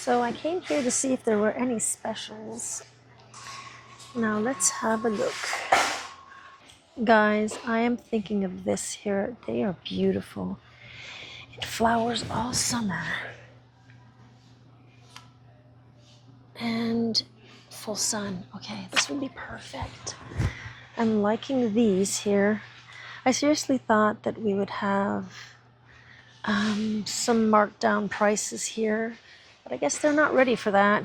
So I came here to see if there were any specials. Now let's have a look. Guys, I am thinking of this here. They are beautiful. It flowers all summer. And full sun. Okay, this would be perfect. I'm liking these here. I seriously thought that we would have some marked down prices here, but I guess they're not ready for that.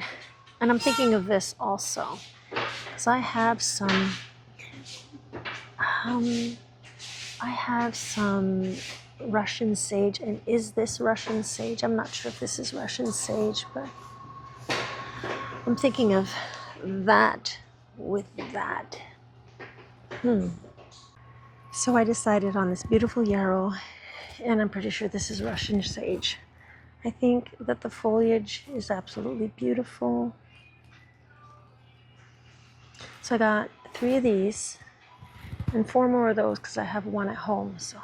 And I'm thinking of this also, because I have some Russian sage. And is this Russian sage? I'm not sure if this is Russian sage, but I'm thinking of that with that. So I decided on this beautiful yarrow, and I'm pretty sure this is Russian sage. I think that the foliage is absolutely beautiful. So I got 3 of these and 4 more of those because I have 1 at home. So,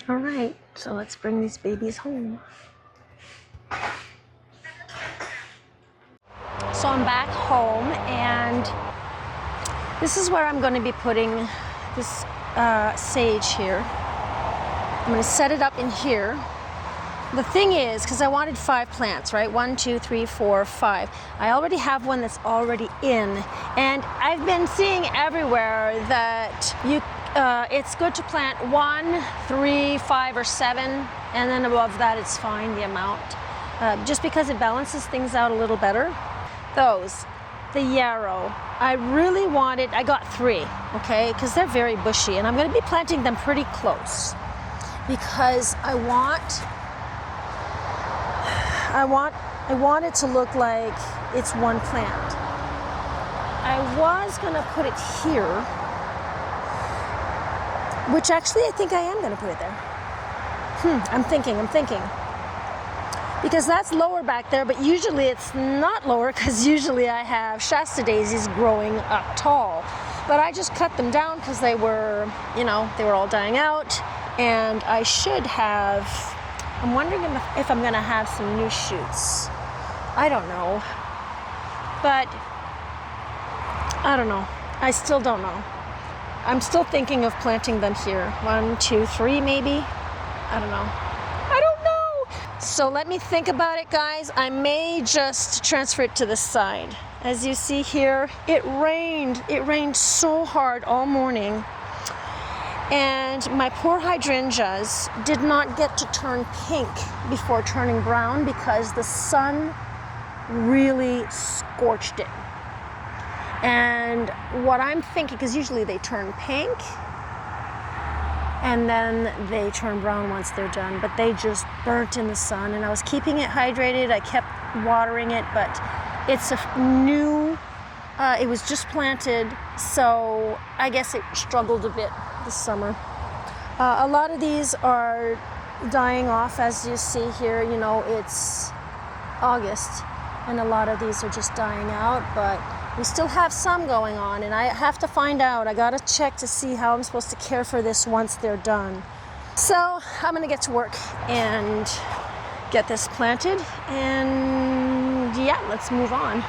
all right, so let's bring these babies home. So I'm back home, and this is where I'm going to be putting this sage here. I'm going to set it up in here. The thing is, because I wanted 5 plants, right? 1, 2, 3, 4, 5. I already have one that's already in, and I've been seeing everywhere that it's good to plant 1, 3, 5, or 7, and then above that it's fine, the amount. Just because it balances things out a little better. The yarrow, I got 3, okay, because they're very bushy, and I'm going to be planting them pretty close because I want it to look like it's one plant. I was going to put it here, which actually I think I am going to put it there. I'm thinking. Because that's lower back there, but usually it's not lower because usually I have Shasta daisies growing up tall. But I just cut them down because they were all dying out, and I should have, I'm wondering if I'm gonna have some new shoots. I don't know. But, I don't know. I still don't know. I'm still thinking of planting them here. 1, 2, 3 maybe. I don't know. So let me think about it, guys. I may just transfer it to the side. As you see here, it rained. It rained so hard all morning. And my poor hydrangeas did not get to turn pink before turning brown because the sun really scorched it. And what I'm thinking, because usually they turn pink, and then they turn brown once they're done, but they just burnt in the sun, and I was keeping it hydrated. I kept watering it, but it's it was just planted, so I guess it struggled a bit this summer. A lot of these are dying off, as you see here. It's August, and a lot of these are just dying out, but we still have some going on, and I have to find out. I gotta check to see how I'm supposed to care for this once they're done. So I'm gonna get to work and get this planted, and yeah, let's move on.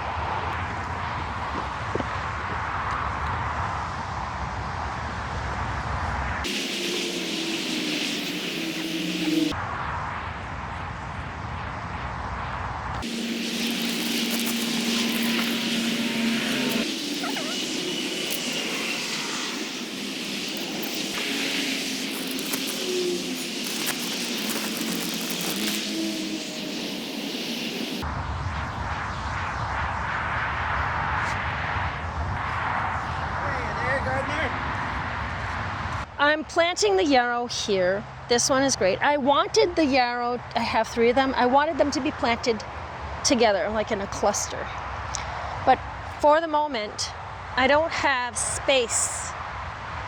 I'm planting the yarrow here. This one is great. I wanted the yarrow, I have 3 of them, I wanted them to be planted together, like in a cluster. But for the moment, I don't have space.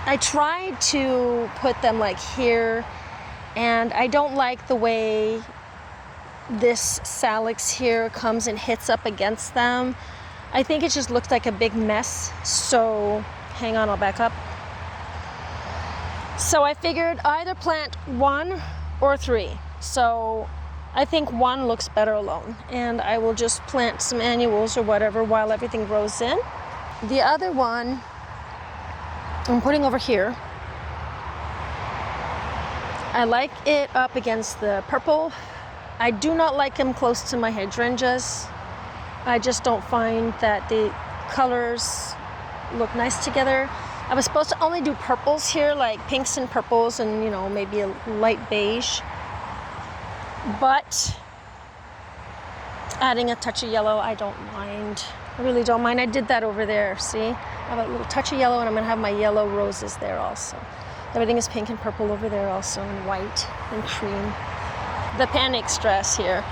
I tried to put them like here, and I don't like the way this salix here comes and hits up against them. I think it just looked like a big mess. So hang on, I'll back up. So I figured either plant 1 or 3. So I think one looks better alone, and I will just plant some annuals or whatever while everything grows in. The other one I'm putting over here. I like it up against the purple. I do not like them close to my hydrangeas. I just don't find that the colors look nice together. I was supposed to only do purples here, like pinks and purples and, you know, maybe a light beige. But adding a touch of yellow, I don't mind. I really don't mind. I did that over there, see? I have a little touch of yellow, and I'm gonna have my yellow roses there also. Everything is pink and purple over there also, and white and cream. The panic stress here.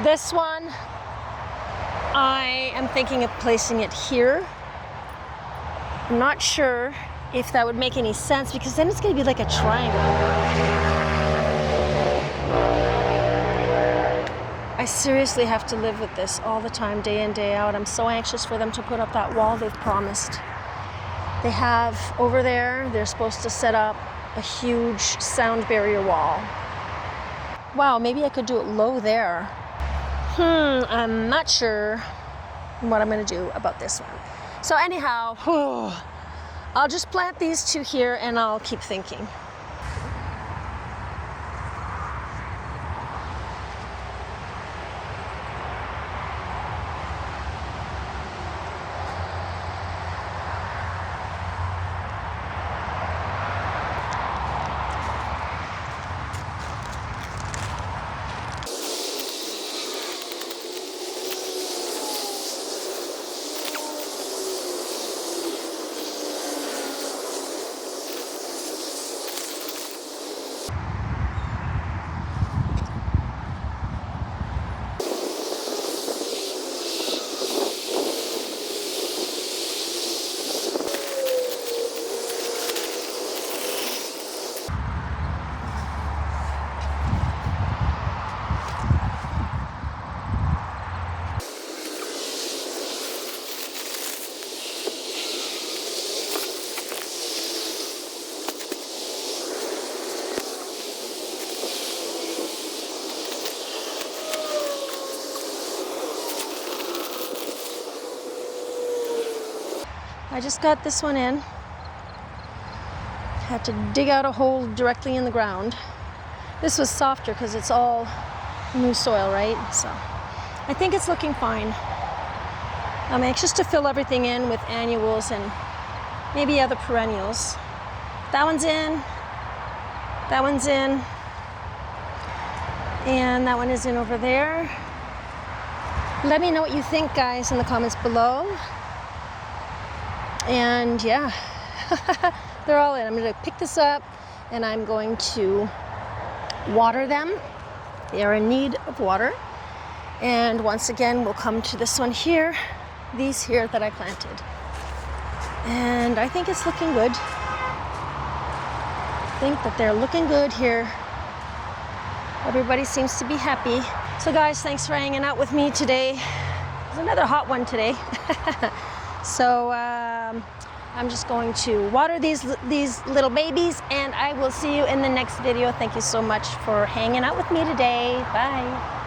This one, I am thinking of placing it here. I'm not sure if that would make any sense, because then it's gonna be like a triangle. I seriously have to live with this all the time, day in, day out. I'm so anxious for them to put up that wall they've promised. They have over there, they're supposed to set up a huge sound barrier wall. Wow, maybe I could do it low there. I'm not sure what I'm gonna do about this one. So anyhow, I'll just plant these two here and I'll keep thinking. I just got this one in. Had to dig out a hole directly in the ground. This was softer because it's all new soil, right? So I think it's looking fine. I'm anxious to fill everything in with annuals and maybe other perennials. That one's in. That one's in. And that one is in over there. Let me know what you think, guys, in the comments below. And yeah, they're all in. I'm going to pick this up and I'm going to water them. They are in need of water. And once again, we'll come to this one here, these here that I planted. And I think it's looking good. I think that they're looking good here. Everybody seems to be happy. So guys, thanks for hanging out with me today. There's another hot one today. So I'm just going to water these little babies, and I will see you in the next video. Thank you so much for hanging out with me today. Bye.